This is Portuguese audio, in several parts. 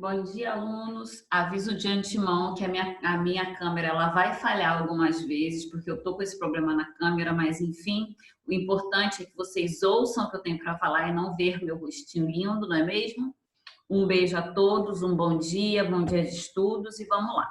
Bom dia, alunos. Aviso de antemão que a minha câmera ela vai falhar algumas vezes, porque eu estou com esse problema na câmera, mas enfim, o importante é que vocês ouçam o que eu tenho para falar e não ver meu rostinho lindo, não é mesmo? Um beijo a todos, um bom dia de estudos e vamos lá.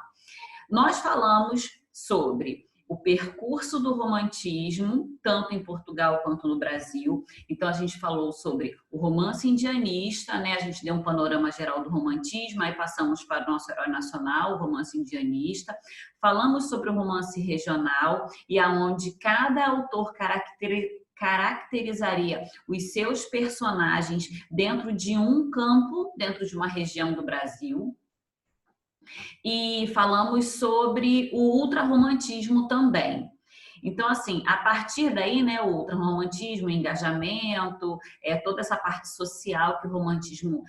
Nós falamos sobre o percurso do romantismo, tanto em Portugal quanto no Brasil. Então, a gente falou sobre o romance indianista, né? A gente deu um panorama geral do romantismo, aí passamos para o nosso herói nacional, o romance indianista. Falamos sobre o romance regional e aonde cada autor caracterizaria os seus personagens dentro de um campo, dentro de uma região do Brasil. E falamos sobre o ultrarromantismo também. Então, assim, a partir daí, né, o ultrarromantismo, o engajamento, toda essa parte social que o romantismo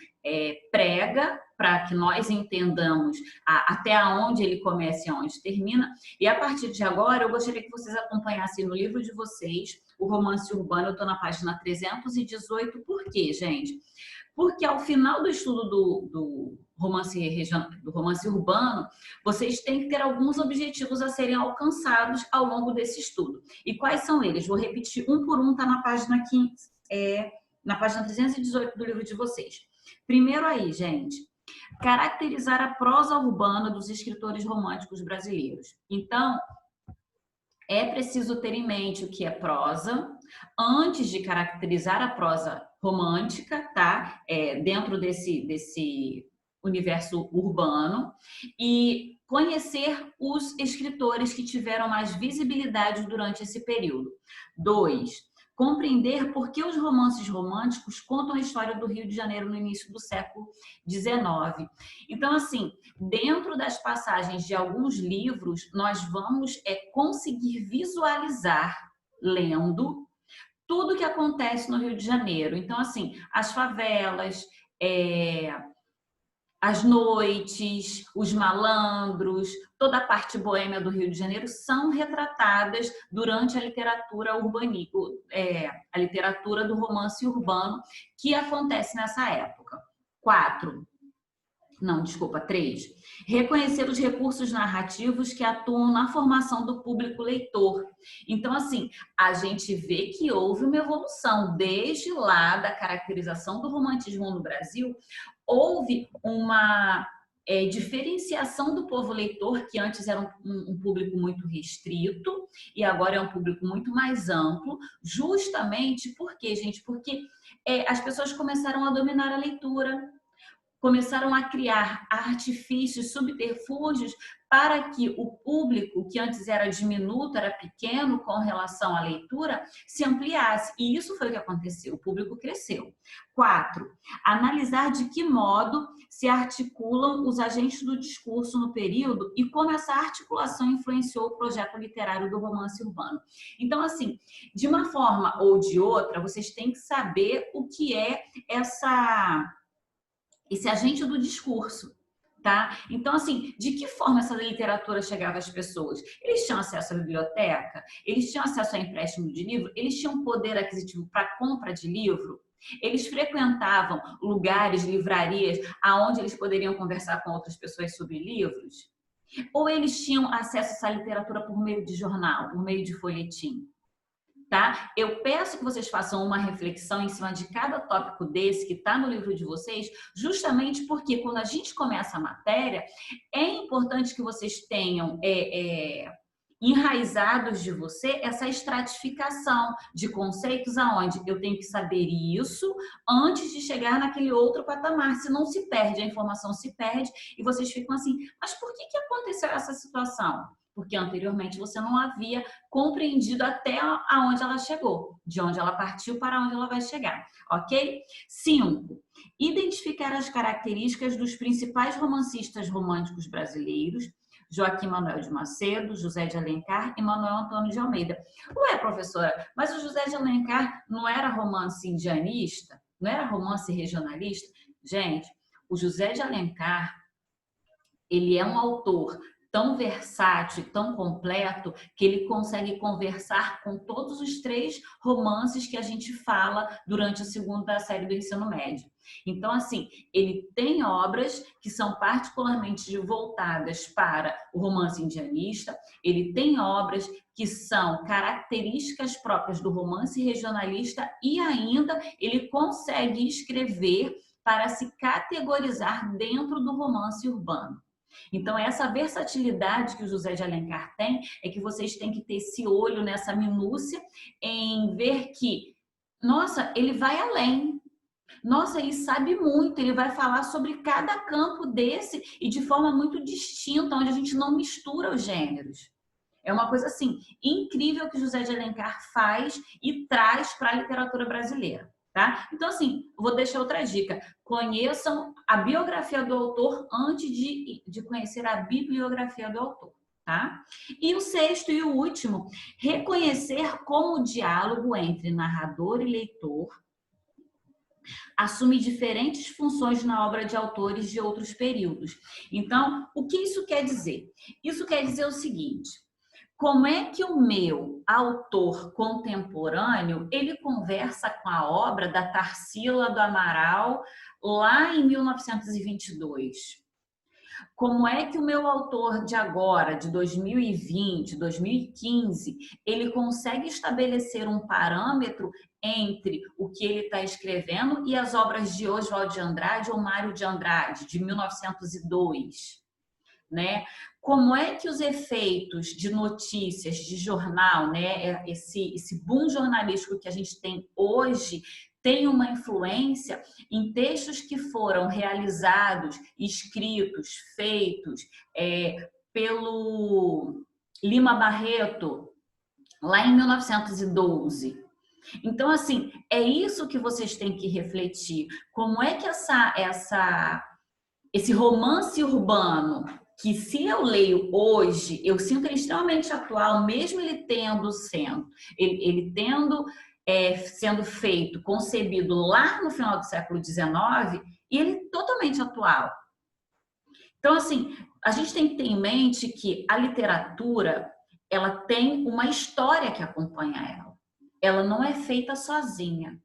prega, para que nós entendamos até onde ele começa e onde termina. E a partir de agora, eu gostaria que vocês acompanhassem no livro de vocês o romance urbano. Eu estou na página 318. Por quê, gente? Porque ao final do estudo do romance urbano, vocês têm que ter alguns objetivos a serem alcançados ao longo desse estudo. E quais são eles? Vou repetir um por um, está na página 15, na página 318 do livro de vocês. Primeiro aí, gente, caracterizar a prosa urbana dos escritores românticos brasileiros. Então, é preciso ter em mente o que é prosa, antes de caracterizar a prosa romântica, tá? Dentro desse universo urbano, e conhecer os escritores que tiveram mais visibilidade durante esse período. 2. Compreender por que os romances românticos contam a história do Rio de Janeiro no início do século XIX. Então, assim, dentro das passagens de alguns livros, nós vamos conseguir visualizar, lendo, tudo que acontece no Rio de Janeiro. Então, assim, as favelas, as noites, os malandros, toda a parte boêmia do Rio de Janeiro são retratadas durante a literatura a literatura do romance urbano que acontece nessa época. 3. Reconhecer os recursos narrativos que atuam na formação do público leitor. Então, assim, a gente vê que houve uma evolução desde lá da caracterização do romantismo no Brasil. Houve uma diferenciação do povo leitor, que antes era um público muito restrito e agora é um público muito mais amplo, justamente porque, gente, porque as pessoas começaram a dominar a leitura, começaram a criar artifícios, subterfúgios para que o público, que antes era diminuto, era pequeno com relação à leitura, se ampliasse. E isso foi o que aconteceu, o público cresceu. 4. Analisar de que modo se articulam os agentes do discurso no período e como essa articulação influenciou o projeto literário do romance urbano. Então, assim, de uma forma ou de outra, vocês têm que saber o que é esse agente do discurso, tá? Então, assim, de que forma essa literatura chegava às pessoas? Eles tinham acesso à biblioteca? Eles tinham acesso a empréstimo de livro? Eles tinham poder aquisitivo para compra de livro? Eles frequentavam lugares, livrarias, aonde eles poderiam conversar com outras pessoas sobre livros? Ou eles tinham acesso a essa literatura por meio de jornal, por meio de folhetim? Tá? Eu peço que vocês façam uma reflexão em cima de cada tópico desse que está no livro de vocês, justamente porque quando a gente começa a matéria, é importante que vocês tenham enraizados de você essa estratificação de conceitos aonde eu tenho que saber isso antes de chegar naquele outro patamar, senão se perde, a informação se perde e vocês ficam assim, mas por que aconteceu essa situação? Porque anteriormente você não havia compreendido até aonde ela chegou, de onde ela partiu para onde ela vai chegar, ok? 5. Identificar as características dos principais romancistas românticos brasileiros, Joaquim Manuel de Macedo, José de Alencar e Manuel Antônio de Almeida. Ué, professora, mas o José de Alencar não era romance indianista? Não era romance regionalista? Gente, o José de Alencar, ele é um autor tão versátil, tão completo, que ele consegue conversar com todos os 3 romances que a gente fala durante a segunda série do ensino médio. Então, assim, ele tem obras que são particularmente voltadas para o romance indianista, ele tem obras que são características próprias do romance regionalista e ainda ele consegue escrever para se categorizar dentro do romance urbano. Então, essa versatilidade que o José de Alencar tem é que vocês têm que ter esse olho nessa minúcia em ver que, nossa, ele vai além. Nossa, ele sabe muito, ele vai falar sobre cada campo desse e de forma muito distinta, onde a gente não mistura os gêneros. É uma coisa assim incrível que José de Alencar faz e traz para a literatura brasileira, tá? Então assim, vou deixar outra dica: conheçam a biografia do autor antes de conhecer a bibliografia do autor, tá? E o sexto e o último, reconhecer como o diálogo entre narrador e leitor assume diferentes funções na obra de autores de outros períodos. Então, o que isso quer dizer? Isso quer dizer o seguinte: como é que o meu autor contemporâneo, ele conversa com a obra da Tarsila do Amaral lá em 1922? Como é que o meu autor de agora, de 2020, 2015, ele consegue estabelecer um parâmetro entre o que ele está escrevendo e as obras de Oswald de Andrade ou Mário de Andrade, de 1902? Né? Como é que os efeitos de notícias, de jornal, né, esse boom jornalístico que a gente tem hoje, tem uma influência em textos que foram realizados, escritos, feitos pelo Lima Barreto, lá em 1912. Então, assim, é isso que vocês têm que refletir. Como é que esse romance urbano, que se eu leio hoje, eu sinto ele extremamente atual, mesmo ele tendo sendo feito, concebido lá no final do século XIX, e ele totalmente atual. Então, assim, a gente tem que ter em mente que a literatura, ela tem uma história que acompanha ela. Ela não é feita sozinha.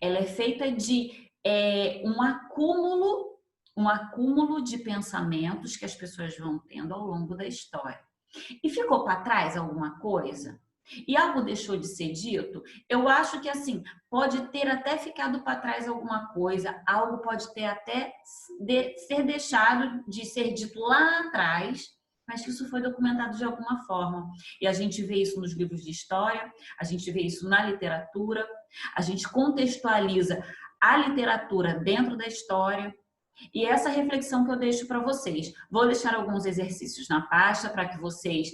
Ela é feita de um acúmulo de pensamentos que as pessoas vão tendo ao longo da história. E ficou para trás alguma coisa? E algo deixou de ser dito? Eu acho que assim, pode ter até ficado para trás alguma coisa, algo pode ter até ser deixado de ser dito lá atrás, mas que isso foi documentado de alguma forma. E a gente vê isso nos livros de história, a gente vê isso na literatura, a gente contextualiza a literatura dentro da história. E essa reflexão que eu deixo para vocês. Vou deixar alguns exercícios na pasta para que vocês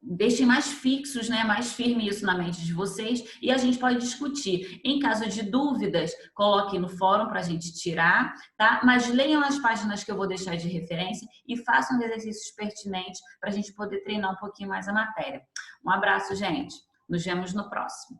deixem mais fixos, né, mais firme isso na mente de vocês, e a gente pode discutir. Em caso de dúvidas, coloque no fórum para a gente tirar, tá? Mas leiam as páginas que eu vou deixar de referência e façam os exercícios pertinentes para a gente poder treinar um pouquinho mais a matéria. Um abraço, gente. Nos vemos no próximo.